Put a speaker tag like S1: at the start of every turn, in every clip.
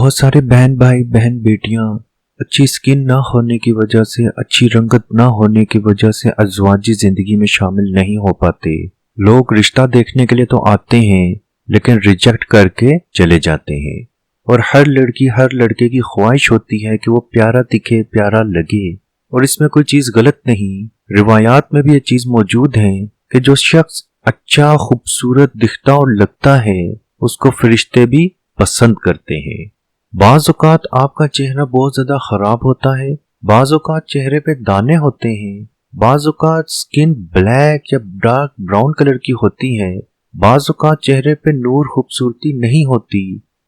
S1: बहुत सारे बहन भाई बहन बेटियां अच्छी स्किन ना होने की वजह से, अच्छी रंगत ना होने की वजह से अज़वाजी जिंदगी में शामिल नहीं हो पाते। लोग रिश्ता देखने के लिए तो आते हैं लेकिन रिजेक्ट करके चले जाते हैं। और हर लड़की हर लड़के की ख्वाहिश होती है कि वो प्यारा दिखे, प्यारा लगे। और इसमें कोई चीज गलत नहीं, रिवायात में भी ये चीज मौजूद है कि जो शख्स अच्छा खूबसूरत दिखता और लगता है उसको फरिश्ते भी पसंद करते हैं। बाज़ औक़ात आपका चेहरा बहुत ज्यादा खराब होता है, बाज़ औक़ात चेहरे पे दाने होते हैं, बाज़ औक़ात स्किन ब्लैक या डार्क ब्राउन कलर की होती है, बाज़ औक़ात चेहरे पे नूर खूबसूरती नहीं होती।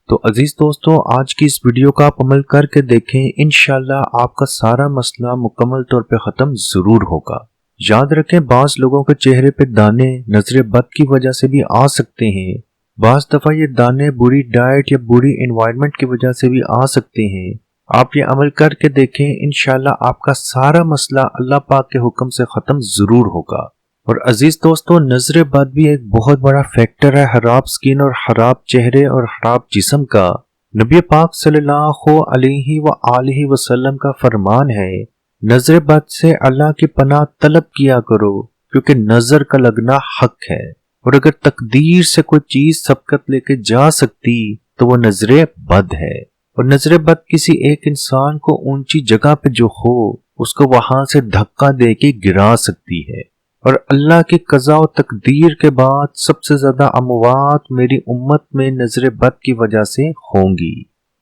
S1: तो अजीज दोस्तों, आज की इस वीडियो का आप अमल करके देखें, इंशाल्लाह आपका सारा मसला मुकम्मल तौर पे खत्म जरूर होगा। याद रखें, बाज़ लोगों के चेहरे पे दाने नजर बद की वजह से भी आ सकते हैं। बाज़ दफा ये दाने बुरी डाइट या बुरी एनवायरनमेंट की वजह से भी आ सकते हैं। आप ये अमल करके देखें, इंशाल्लाह आपका सारा मसला अल्लाह पाक के हुक्म से खत्म जरूर होगा। और अजीज दोस्तों, नजर बद भी एक बहुत बड़ा फैक्टर है खराब स्किन और खराब चेहरे और खराब जिस्म का। नबी पाक सल्लल्लाहु अलैहि वसल्लम का फरमान है, नजर बद से अल्लाह की पनाह तलब किया करो, क्योंकि नजर का लगना हक है। और अगर तकदीर से कोई चीज सबकत लेके जा सकती तो वो नजर बद है। और नजर बद किसी एक इंसान को ऊंची जगह पे जो हो उसको वहां से धक्का दे के गिरा सकती है। और अल्लाह की कज़ा और तकदीर के बाद सबसे ज्यादा अमवात मेरी उम्मत में नजर बद की वजह से होंगी।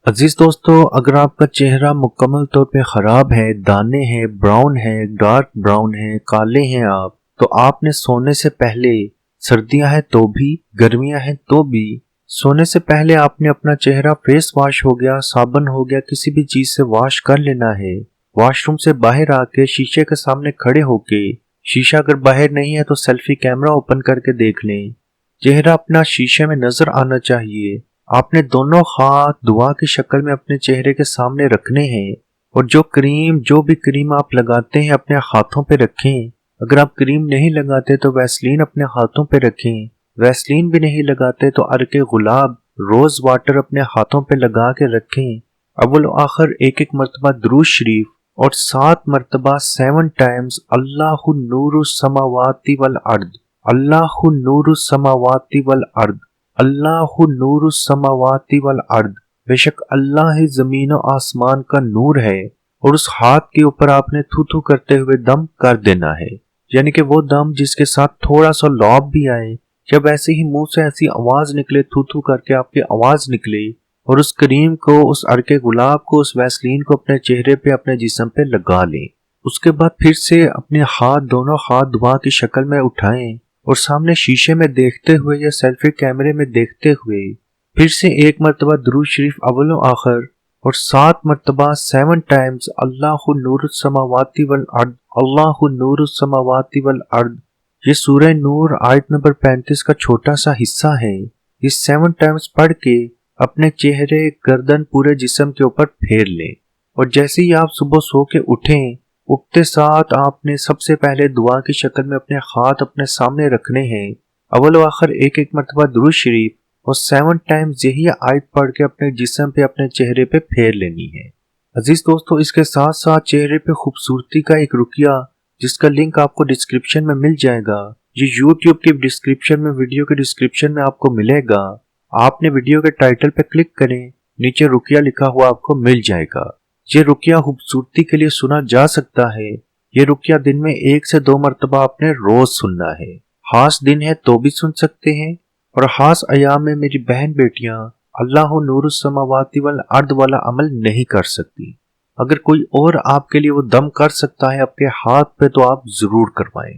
S1: अजीज दोस्तों, अगर आपका चेहरा मुकम्मल तौर पे खराब है, दाने हैं, ब्राउन है, डार्क ब्राउन है, काले हैं आप, तो आपने सोने से पहले, सर्दियां हैं तो भी, गर्मियां हैं तो भी, सोने से पहले आपने अपना चेहरा फेस वॉश हो गया, साबुन हो गया, किसी भी चीज से वॉश कर लेना है। वॉशरूम से बाहर आके शीशे के सामने खड़े होके, शीशा अगर बाहर नहीं है तो सेल्फी कैमरा ओपन करके देख लें, चेहरा अपना शीशे में नजर आना चाहिए। आपने दोनों हाथ दुआ की शक्ल में अपने चेहरे के सामने रखने हैं। और जो भी क्रीम आप लगाते हैं अपने हाथों पे रखें। अगर आप क्रीम नहीं लगाते तो वैसलीन अपने हाथों पे रखें। वैसलीन भी नहीं लगाते तो अर्के गुलाब, रोज वाटर अपने हाथों पे लगा के रखें। अव्वल आखिर एक एक मरतबा दुरूद शरीफ और 7 मरतबा 7 टाइम्स अल्लाहु नूरु समावाति वल अर्द, अल्लाहु नूरु समावाति वल अर्द, अल्लाहु नूरु समावाति वल अर्द। बेशक अल्लाह ही जमीन और आसमान का नूर है। और उस हाथ के ऊपर आपने थू थू करते हुए दम कर देना है, यानी कि वो दम जिसके साथ थोड़ा सा लौब भी आए, जब ऐसे ही मुंह से ऐसी आवाज निकले, थू थू करके आपकी आवाज निकले, और उस क्रीम को, उस अर्के गुलाब को, उस वैसलीन को अपने चेहरे पे, अपने जिस्म पे लगा लें। उसके बाद फिर से अपने हाथ, दोनों हाथ दुआ की शक्ल में उठाएं और सामने शीशे में देखते हुए या सेल्फी कैमरे में देखते हुए फिर से एक मरतबा दुरूद शरीफ अव्वल आखिर और 7 मरतबा 7 टाइम्स अल्लाहु नूरुस समावाति वल अर्द, अल्लाहु नूरुस समावाति वल अर्द। ये सूरह नूर आयत नंबर 35 का छोटा सा हिस्सा है। इस 7 टाइम्स पढ़ के अपने चेहरे, गर्दन, पूरे जिस्म के ऊपर फेर लें। और जैसे ही आप सुबह सो के उठें, उठते साथ आपने सबसे पहले दुआ की शक्ल में अपने हाथ अपने सामने रखने हैं। अव्वल आखिर एक एक मरतबा दुरूद शरीफ और 7 टाइम्स यही आयत पढ़ के अपने जिस्म पे, अपने चेहरे पे फेर लेनी है। अजीज दोस्तों, इसके साथ साथ चेहरे पे खूबसूरती का एक रुकिया, जिसका लिंक आपको डिस्क्रिप्शन में मिल जाएगा। ये यूट्यूब की डिस्क्रिप्शन में, वीडियो के डिस्क्रिप्शन में आपको मिलेगा। आपने वीडियो के टाइटल पे क्लिक करें, नीचे रुकिया लिखा हुआ आपको मिल जाएगा। ये रुकिया खूबसूरती के लिए सुना जा सकता है। ये रुकिया दिन में 1 से 2 मरतबा आपने रोज सुनना है। खास दिन है तो भी सुन सकते हैं, और खास अयाम में मेरी बहन बेटियां अल्लाहु नूरुस समावाति वल अर्द वाला अमल नहीं कर सकती। अगर कोई और आपके लिए वो दम कर सकता है आपके हाथ पे, तो आप जरूर करवाएं।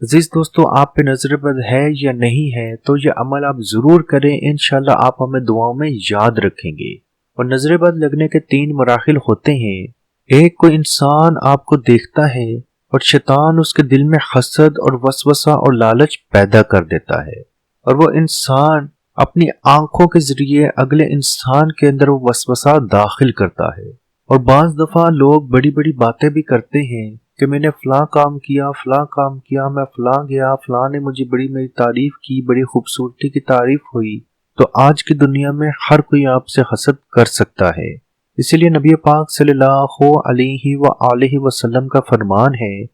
S1: अजीज दोस्तों, आप पे नजर बद है या नहीं है तो ये अमल आप जरूर करें, इंशाल्लाह आप हमें दुआओं में याद रखेंगे। और नजर बद लगने के 3 मराहिल होते हैं। एक, कोई इंसान आपको देखता है और शैतान उसके दिल में हसद और वसवसा और लालच पैदा कर देता है, और वो इंसान अपनी आंखों के जरिए अगले इंसान के अंदर वो वसवसा दाखिल करता है। और बाज दफा लोग बड़ी बड़ी बातें भी करते हैं कि मैंने फलां काम किया, फलां काम किया, मैं फलां गया, फलां ने मुझे बड़ी मेरी तारीफ की, बड़ी खूबसूरती की तारीफ हुई। تو آج کی دنیا میں ہر کوئی آپ سے حسد کر سکتا ہے۔ اسی لیے نبی پاک صلی اللہ علیہ وآلہ وسلم کا فرمان ہے،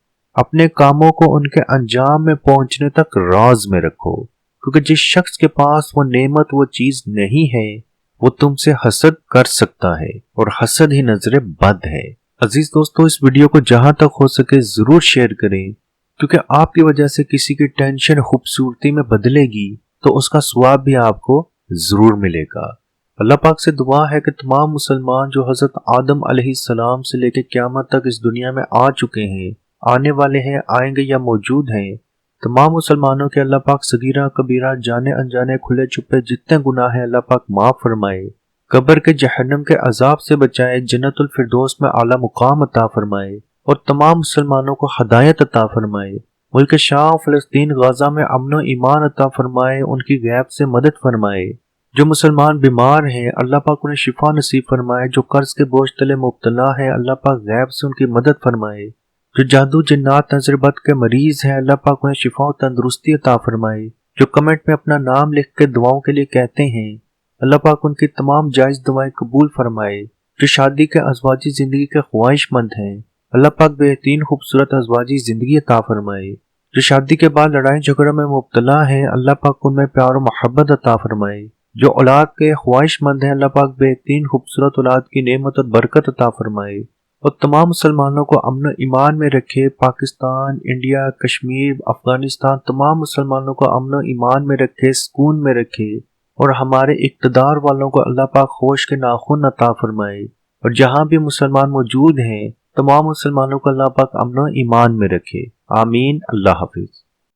S1: اپنے کاموں کو ان کے انجام میں پہنچنے تک راز میں رکھو، کیونکہ جس شخص کے پاس وہ نعمت، وہ چیز نہیں ہے، وہ تم سے حسد کر سکتا ہے، اور حسد ہی نظر بد ہے۔ عزیز دوستو، اس ویڈیو کو جہاں تک ہو سکے ضرور شیئر کریں، کیونکہ آپ کی وجہ سے کسی کی ٹینشن خوبصورتی میں بدلے گی تو اس کا ثواب بھی آپ کو ضرور ملے گا۔ اللہ پاک سے دعا ہے کہ تمام مسلمان جو حضرت آدم علیہ السلام سے لے کے قیامت تک اس دنیا میں آ چکے ہیں، آنے والے ہیں، آئیں گے یا موجود ہیں، تمام مسلمانوں کے اللہ پاک صغیرہ کبیرہ جانے انجانے کھلے چھپے جتنے گناہ ہیں اللہ پاک معاف فرمائے، قبر کے جہنم کے عذاب سے بچائے، جنت الفردوس میں اعلیٰ مقام عطا فرمائے، اور تمام مسلمانوں کو ہدایت عطا فرمائے، ملک شام، فلسطین، غزہ میں امن و ایمان عطا فرمائے، ان کی غیب سے مدد فرمائے۔ جو مسلمان بیمار ہیں اللہ پاک انہیں شفا نصیب فرمائے، جو قرض کے بوجھ تلے مبتلا ہے اللہ پاک غیب سے ان کی مدد فرمائے، جو جادو جنات نظر بد کے مریض ہیں اللہ پاک انہیں شفا و تندرستی عطا فرمائے، جو کمنٹ میں اپنا نام لکھ کے دعاؤں کے لیے کہتے ہیں اللہ پاک ان کی تمام جائز دعائیں قبول فرمائے، جو شادی کے ازواجی زندگی کے خواہش مند ہیں اللہ پاک بہترین خوبصورت ازواجی زندگی عطا فرمائے، جو شادی کے بعد لڑائی جھگڑوں میں مبتلا ہیں اللہ پاک ان میں پیار و محبت عطا فرمائے، جو اولاد کے خواہش مند ہیں اللہ پاک بہترین خوبصورت اولاد کی نعمت اور برکت عطا فرمائے، اور تمام مسلمانوں کو امن و ایمان میں رکھے۔ پاکستان، انڈیا، کشمیر، افغانستان، تمام مسلمانوں کو امن و ایمان میں رکھے، سکون میں رکھے، اور ہمارے اقتدار والوں کو اللہ پاک ہوش کے ناخن عطا فرمائے، اور جہاں بھی مسلمان موجود ہیں تمام مسلمانوں کو اللہ پاک امن و ایمان میں رکھے۔ آمین۔ اللہ حافظ۔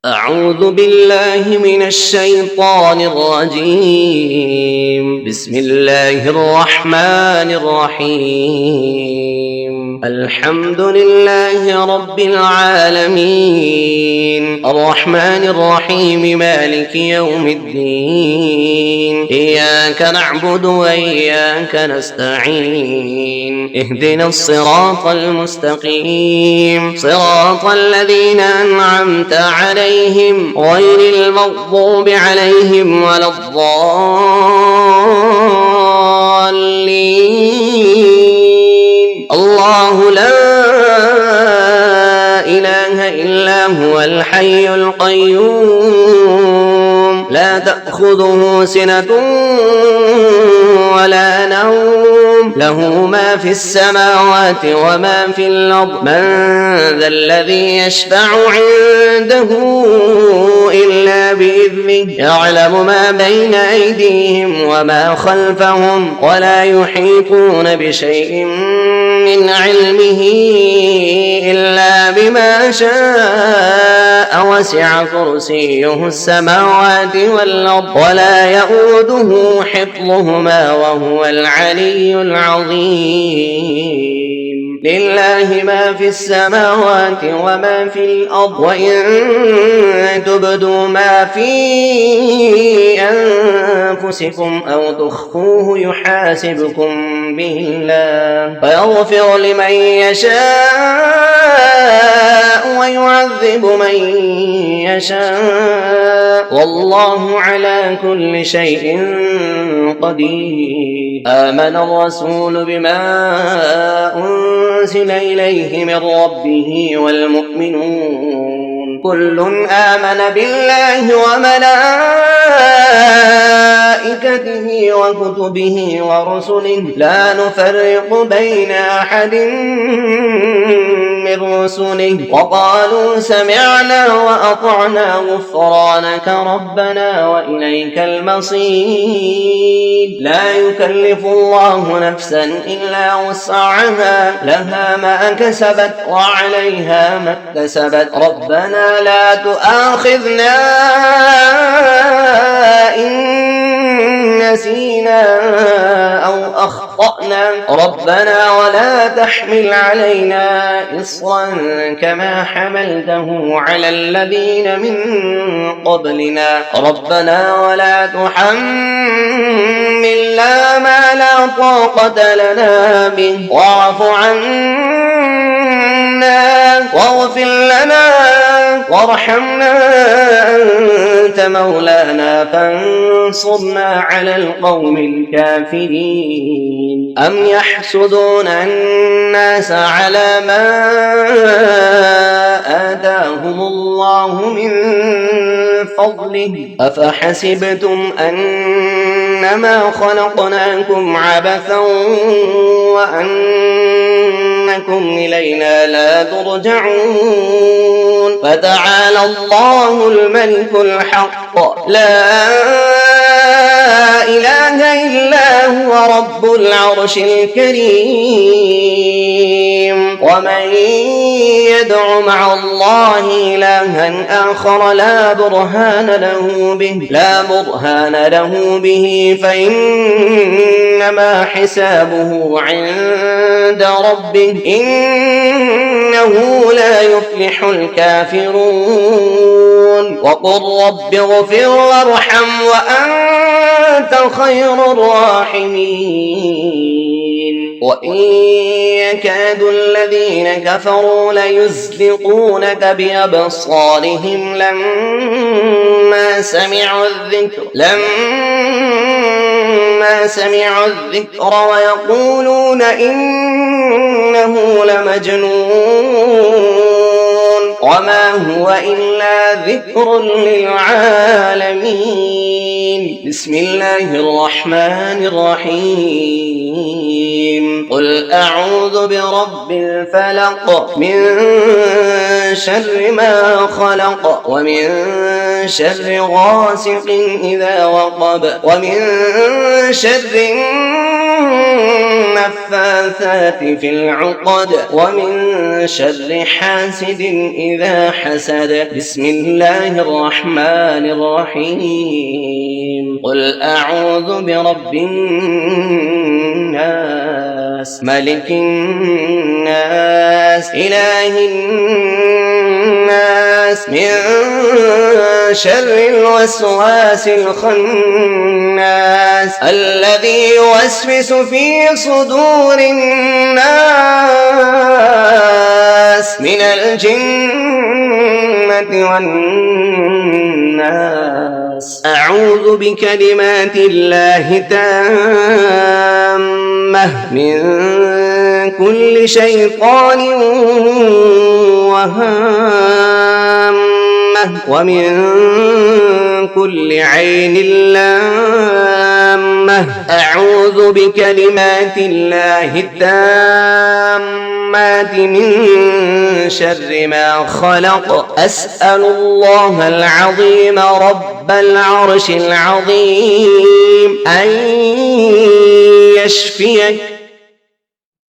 S2: اعوذ باللہ من الشیطان الرجیم، بسم اللہ الرحمن الرحیم، الحمد للہ رب العالمین، الرحمن الرحیم، مالک یوم الدین، ایاک نعبد و ایاک نستعین، اہدنا الصراط المستقیم، صراط الذین انعمت علیہم غیر المغضوب علیہم ولا الضالین۔ اللہ لا الہ الا هو الحی القیوم، لا تأخذه سنة ولا نوم، له ما في السماوات وما في الأرض، من ذا الذي يشفع عنده إلا بإذنه، يعلم ما بين أيديهم وما خلفهم، ولا يحيطون بشيء من علمه إلا بما شاء، وسع كرسيه السماوات والأرض، ولا يؤوده حفظهما وهو العلي العظيم۔ لله ما في السماوات وما في الأرض، وإن تبدوا ما في أنفسكم أو تخفوه يحاسبكم به الله، فيغفر لمن يشاء ويعذب من يشاء، والله على كل شيء قدير۔ آمن الرسول بما أنزل إليه من ربه والمؤمنون، كل آمن بالله وملائكته وكتبه ورسله، لا نفرق بين أحد من رسله، وقالوا سمعنا وأطعنا غفرانك ربنا وإليك المصير۔ لا يكلف الله نفسا إلا وسعها، لها ما كسبت وعليها ما اكتسبت، ربنا لا تؤاخذنا إن نسينا أو أخطأنا، ربنا ولا تحمل علينا إصرا كما حملته على الذين من قبلنا، ربنا ولا تحملنا ما لا طاقة لنا به، واعف عنا واغفر لنا وارحمنا أنت مولانا فانصرنا على القوم الكافرين أم يحسدون الناس على ما آتاهم الله من فضله أفحسبتم أنما خلقناكم عبثا وأنكم إلينا لا ترجعون فتعالى الله الملك الحق لا إله إلا هو رب العرش الكريم ومن يدع مع الله إلها آخر لا برهان له به فإنما حسابه عند ربه إنه لا يفلح الكافرون وقل رب اغفر وارحم وأنت خير الراحمين وإن يكاد الذين كفروا ليزلقونك بأبصارهم لما سمعوا الذكر ويقولون إنه لمجنون وما هو إلا ذكر للعالمين بسم الله الرحمن الرحيم قل أعوذ برب الفلق من شر ما خلق ومن شر غاسق إذا وقب ومن شر النفاثات في العقد ومن شر حاسد إذا حسد بسم الله الرحمن الرحيم قل أعوذ برب الناس ملك الناس إله الناس من شر الوسواس الخناس الذي يوسوس في صدور الناس من الجنة والناس أعوذ بكلمات الله التامة من كل شيطان وهامة ومن كل عين لامة أعوذ بكلمات الله التامات من شر ما خلق أسأل الله العظيم رب العرش العظيم أن يشفيك